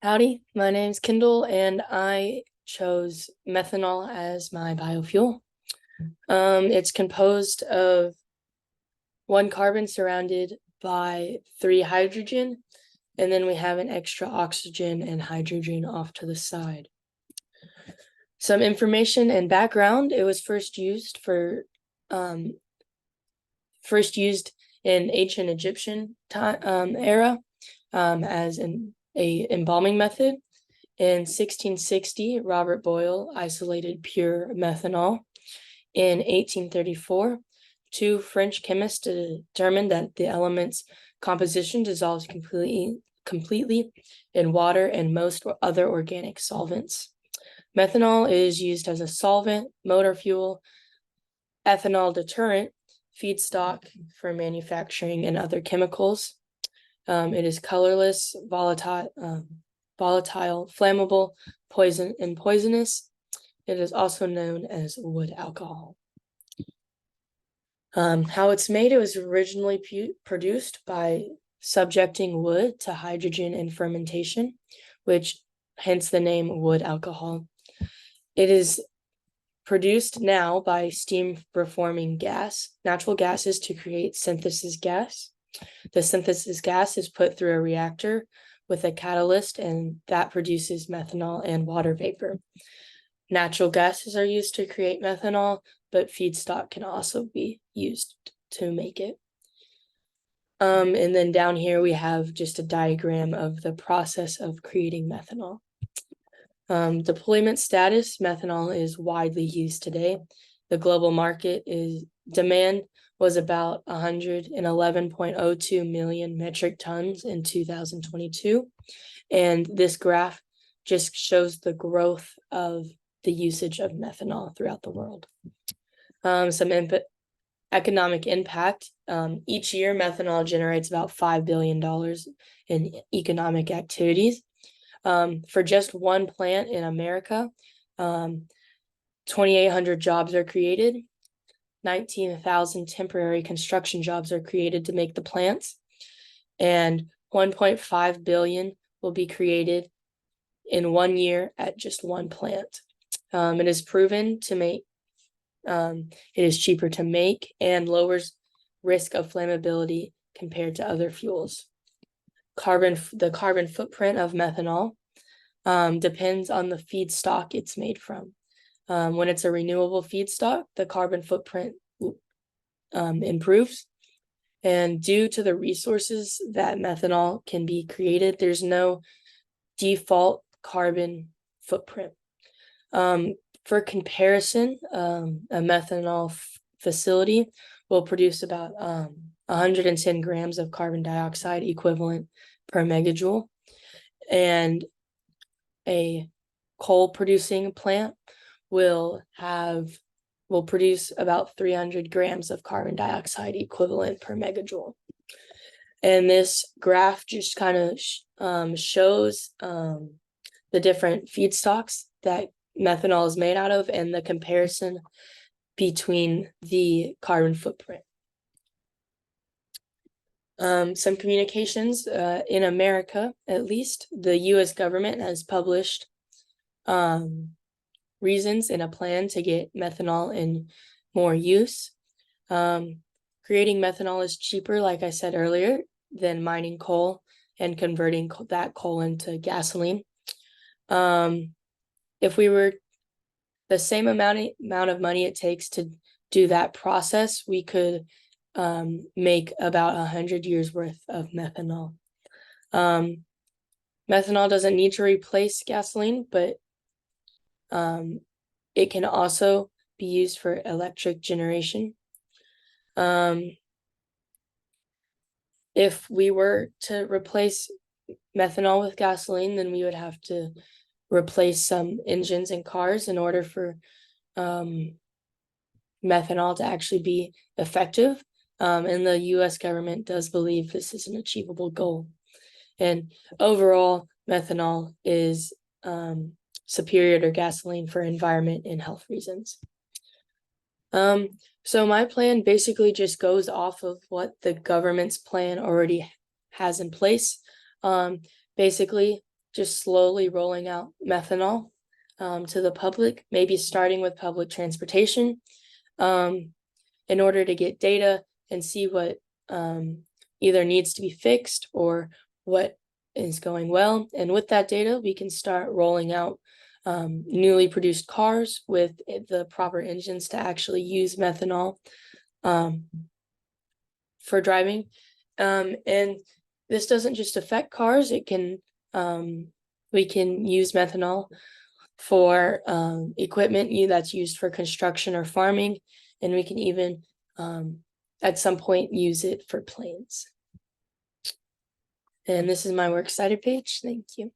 Howdy, my name's Kendall, and I chose methanol as my biofuel. It's composed of one carbon surrounded by three hydrogen, and then we have an extra oxygen and hydrogen off to the side. Some information and background: it was first used in ancient Egyptian era as a embalming method. In 1660, Robert Boyle isolated pure methanol. In 1834, two French chemists determined that the element's composition dissolves completely in water and most other organic solvents. Methanol is used as a solvent, motor fuel, ethanol deterrent, feedstock for manufacturing and other chemicals. It is colorless, volatile, flammable, poisonous. It is also known as wood alcohol. How it's made: it was originally produced by subjecting wood to hydrogen in fermentation, which hence the name wood alcohol. It is produced now by steam reforming natural gases to create synthesis gas. The synthesis gas is put through a reactor with a catalyst, and that produces methanol and water vapor. Natural gases are used to create methanol, but feedstock can also be used to make it. And then down here we have just a diagram of the process of creating methanol. Deployment status: methanol is widely used today. The global market demand was about 111.02 million metric tons in 2022. And this graph just shows the growth of the usage of methanol throughout the world. Some economic impact: each year minethanol generates about $5 billion in economic activities. For just one plant in America, 2,800 jobs are created. 19,000 temporary construction jobs are created to make the plants, and 1.5 billion will be created in 1 year at just one plant. It is proven to make it is cheaper to make and lowers risk of flammability compared to other fuels. The carbon footprint of methanol depends on the feedstock it's made from. When it's a renewable feedstock, the carbon footprint improves. And due to the resources that methanol can be created, there's no default carbon footprint. For comparison, a methanol facility will produce about 110 grams of carbon dioxide equivalent per megajoule, and a coal producing plant will produce about 300 grams of carbon dioxide equivalent per megajoule. And this graph just kind of shows the different feedstocks that methanol is made out of and the comparison between the carbon footprint. Some communications: in America, at least, the U.S. government has published reasons in a plan to get methanol in more use. Creating methanol is cheaper, like I said earlier, than mining coal and converting that coal into gasoline. If we were the same amount of money it takes to do that process, we could make about 100 years worth of methanol. Methanol doesn't need to replace gasoline, but it can also be used for electric generation. If we were to replace methanol with gasoline, then we would have to replace some engines in cars in order for methanol to actually be effective. And the U.S. government does believe this is an achievable goal. And overall, methanol is superior to gasoline for environment and health reasons. So my plan basically just goes off of what the government's plan already has in place. Basically, just slowly rolling out methanol to the public, maybe starting with public transportation, in order to get data and see what either needs to be fixed or what is going well. And with that data, we can start rolling out newly produced cars with the proper engines to actually use methanol for driving. And this doesn't just affect cars. It can we can use methanol for equipment that's used for construction or farming, and we can even at some point use it for planes. And this is my works cited page. Thank you.